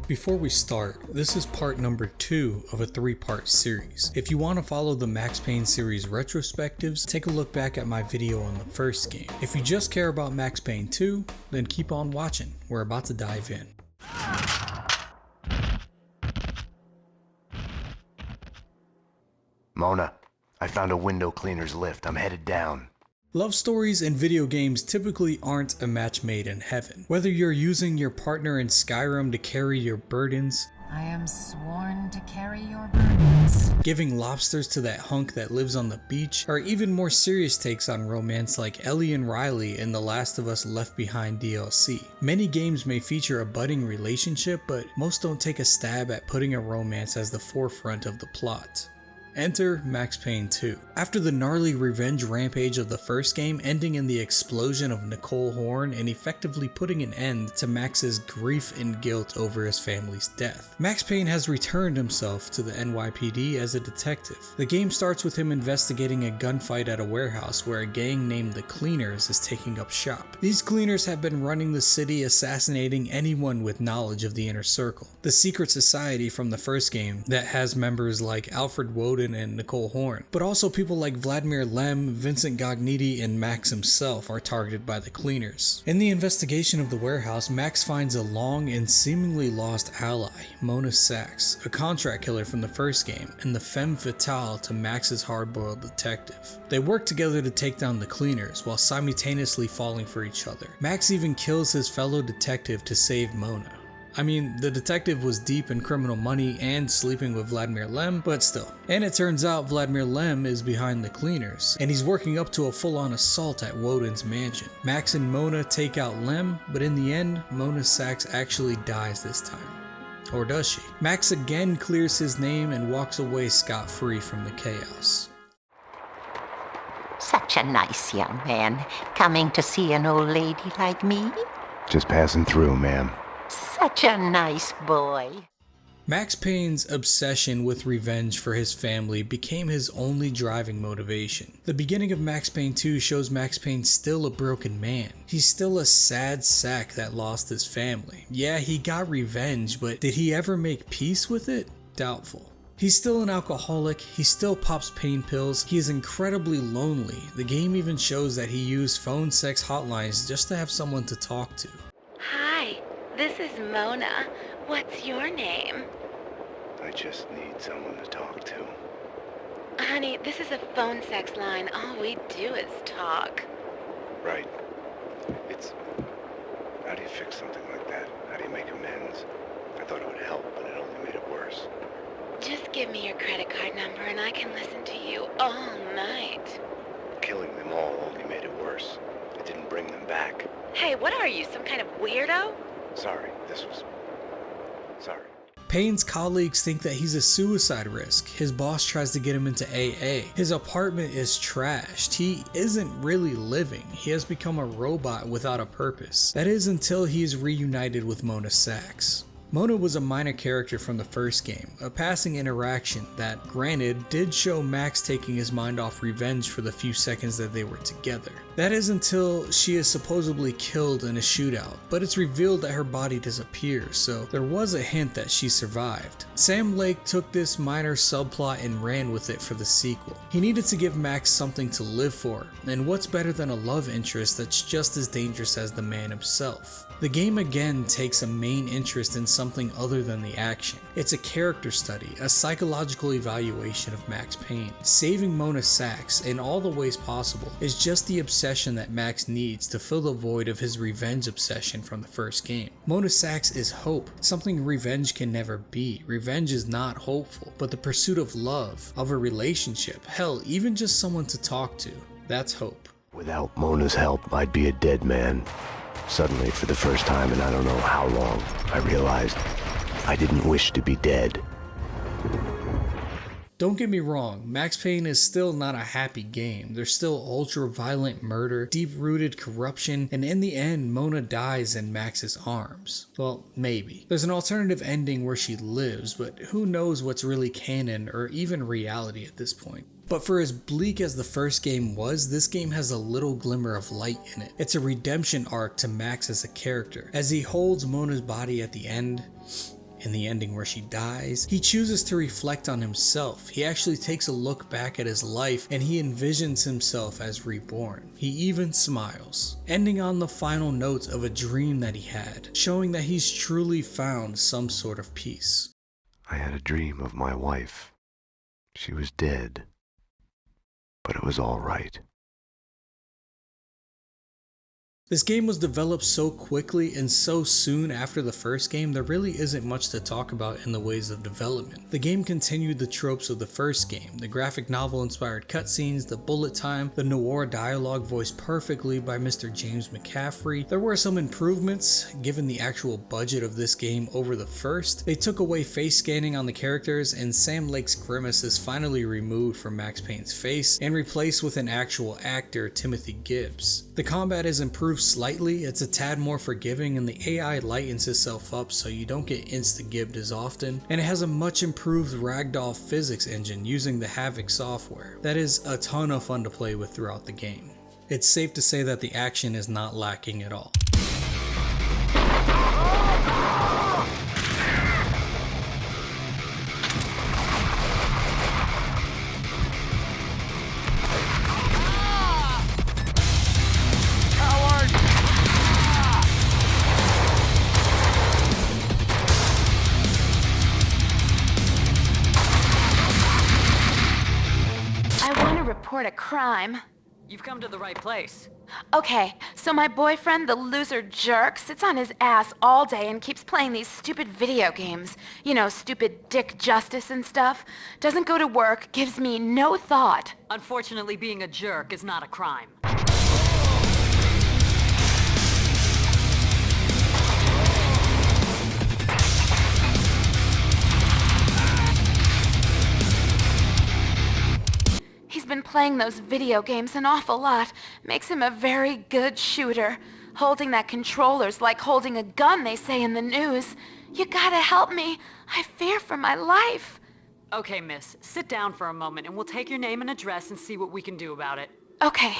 Before we start, this is part number 2 of a 3-part series. If you want to follow the Max Payne series retrospectives, take a look back at my video on the first game. If you just care about Max Payne 2, then keep on watching. We're about to dive in. Mona, I found a window cleaner's lift. I'm headed down. Love stories in video games typically aren't a match made in heaven. Whether you're using your partner in Skyrim to carry your burdens, I am sworn to carry your burdens, giving lobsters to that hunk that lives on the beach, or even more serious takes on romance like Ellie and Riley in The Last of Us Left Behind DLC. Many games may feature a budding relationship, but most don't take a stab at putting a romance as the forefront of the plot. Enter Max Payne 2. After the gnarly revenge rampage of the first game ending in the explosion of Nicole Horn and effectively putting an end to Max's grief and guilt over his family's death, Max Payne has returned himself to the NYPD as a detective. The game starts with him investigating a gunfight at a warehouse where a gang named the Cleaners is taking up shop. These Cleaners have been running the city, assassinating anyone with knowledge of the Inner Circle, the secret society from the first game that has members like Alfred Woden and Nicole Horn, but also people like Vladimir Lem, Vincent Gognitti, and Max himself are targeted by the Cleaners. In the investigation of the warehouse, Max finds a long and seemingly lost ally, Mona Sachs, a contract killer from the first game, and the femme fatale to Max's hard-boiled detective. They work together to take down the Cleaners while simultaneously falling for each other. Max even kills his fellow detective to save Mona. I mean, the detective was deep in criminal money and sleeping with Vladimir Lem, but still. And it turns out Vladimir Lem is behind the Cleaners, and he's working up to a full-on assault at Woden's mansion. Max and Mona take out Lem, but in the end, Mona Sachs actually dies this time. Or does she? Max again clears his name and walks away scot-free from the chaos. Such a nice young man, coming to see an old lady like me. Just passing through, ma'am. Such a nice boy. Max Payne's obsession with revenge for his family became his only driving motivation. The beginning of Max Payne 2 shows Max Payne still a broken man. He's still a sad sack that lost his family. Yeah, he got revenge, but did he ever make peace with it? Doubtful. He's still an alcoholic, he still pops pain pills, he is incredibly lonely. The game even shows that he used phone sex hotlines just to have someone to talk to. Hi, this is Mona. What's your name? I just need someone to talk to. Honey, this is a phone sex line. All we do is talk. Right. How do you fix something like that? How do you make amends? I thought it would help, but it only made it worse. Just give me your credit card number and I can listen to you all night. Killing them all only made it worse. It didn't bring them back. Hey, what are you, some kind of weirdo? Sorry. Payne's colleagues think that he's a suicide risk. His boss tries to get him into AA. His apartment is trashed. He isn't really living. He has become a robot without a purpose. That is until he is reunited with Mona Sachs. Mona was a minor character from the first game, a passing interaction that, granted, did show Max taking his mind off revenge for the few seconds that they were together. That is until she is supposedly killed in a shootout, but it's revealed that her body disappears, so there was a hint that she survived. Sam Lake took this minor subplot and ran with it for the sequel. He needed to give Max something to live for, and what's better than a love interest that's just as dangerous as the man himself? The game again takes a main interest in something other than the action. It's a character study, a psychological evaluation of Max Payne. Saving Mona Sachs in all the ways possible is just the obsession that Max needs to fill the void of his revenge obsession from the first game. Mona Sachs is hope, something revenge can never be. Revenge is not hopeful, but the pursuit of love, of a relationship, hell, even just someone to talk to, that's hope. Without Mona's help, I'd be a dead man. Suddenly, for the first time in I don't know how long, I realized I didn't wish to be dead. Don't get me wrong, Max Payne is still not a happy game. There's still ultra-violent murder, deep-rooted corruption, and in the end, Mona dies in Max's arms. Well, maybe. There's an alternative ending where she lives, but who knows what's really canon or even reality at this point. But for as bleak as the first game was, this game has a little glimmer of light in it. It's a redemption arc to Max as a character. As he holds Mona's body at the end, In the ending where she dies, he chooses to reflect on himself. He actually takes a look back at his life and he envisions himself as reborn. He even smiles, ending on the final notes of a dream that he had, showing that he's truly found some sort of peace. I had a dream of my wife. She was dead, but it was all right. This game was developed so quickly and so soon after the first game, there really isn't much to talk about in the ways of development. The game continued the tropes of the first game, the graphic novel inspired cutscenes, the bullet time, the noir dialogue voiced perfectly by Mr. James McCaffrey. There were some improvements given the actual budget of this game over the first. They took away face scanning on the characters, and Sam Lake's grimace is finally removed from Max Payne's face and replaced with an actual actor, Timothy Gibbs. The combat is improved slightly, it's a tad more forgiving, and the AI lightens itself up so you don't get insta-gibbed as often, and it has a much improved Ragdoll physics engine using the Havoc software. That is a ton of fun to play with throughout the game. It's safe to say that the action is not lacking at all. Report a crime. You've come to the right place. Okay, so my boyfriend, the loser jerk, sits on his ass all day and keeps playing these stupid video games. You know, stupid Dick Justice and stuff. Doesn't go to work, gives me no thought. Unfortunately, being a jerk is not a crime. He's been playing those video games an awful lot. Makes him a very good shooter. Holding that controller's like holding a gun, they say in the news. You gotta help me. I fear for my life. Okay, miss. Sit down for a moment and we'll take your name and address and see what we can do about it. Okay.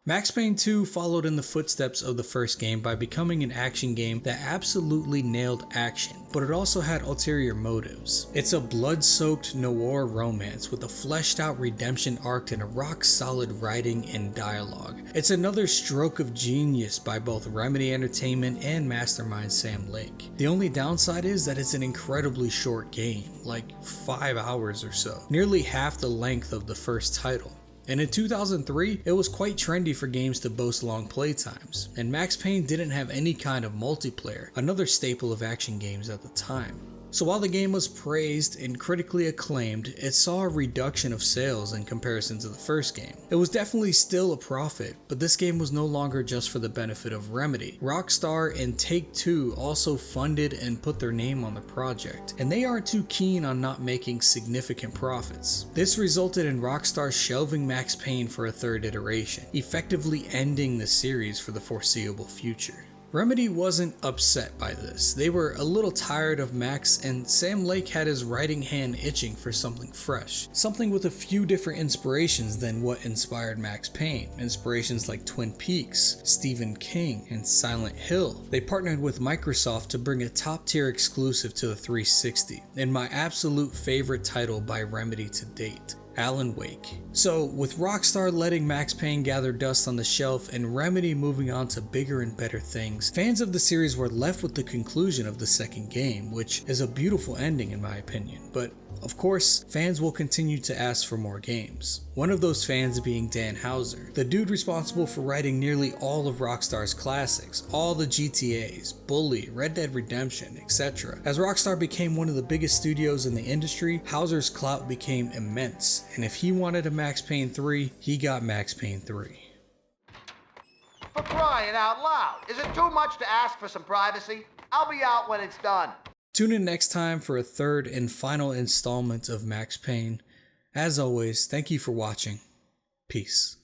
Max Payne 2 followed in the footsteps of the first game by becoming an action game that absolutely nailed action, but it also had ulterior motives. It's a blood-soaked noir romance with a fleshed out redemption arc and a rock-solid writing and dialogue. It's another stroke of genius by both Remedy Entertainment and mastermind Sam Lake. The only downside is that it's an incredibly short game, like 5 hours or so, nearly half the length of the first title. And in 2003, it was quite trendy for games to boast long playtimes, and Max Payne didn't have any kind of multiplayer, another staple of action games at the time. So while the game was praised and critically acclaimed, it saw a reduction of sales in comparison to the first game. It was definitely still a profit, but this game was no longer just for the benefit of Remedy. Rockstar and Take-Two also funded and put their name on the project, and they aren't too keen on not making significant profits. This resulted in Rockstar shelving Max Payne for a third iteration, effectively ending the series for the foreseeable future. Remedy wasn't upset by this. They were a little tired of Max, and Sam Lake had his writing hand itching for something fresh. Something with a few different inspirations than what inspired Max Payne. Inspirations like Twin Peaks, Stephen King, and Silent Hill. They partnered with Microsoft to bring a top-tier exclusive to the 360, and my absolute favorite title by Remedy to date, Alan Wake. So with Rockstar letting Max Payne gather dust on the shelf and Remedy moving on to bigger and better things, fans of the series were left with the conclusion of the second game, which is a beautiful ending in my opinion, but of course, fans will continue to ask for more games. One of those fans being Dan Houser, the dude responsible for writing nearly all of Rockstar's classics, all the GTAs, Bully, Red Dead Redemption, etc. As Rockstar became one of the biggest studios in the industry, Houser's clout became immense, and if he wanted a Max Payne 3, he got Max Payne 3. For crying out loud, is it too much to ask for some privacy? I'll be out when it's done. Tune in next time for a third and final installment of Max Payne. As always, thank you for watching. Peace.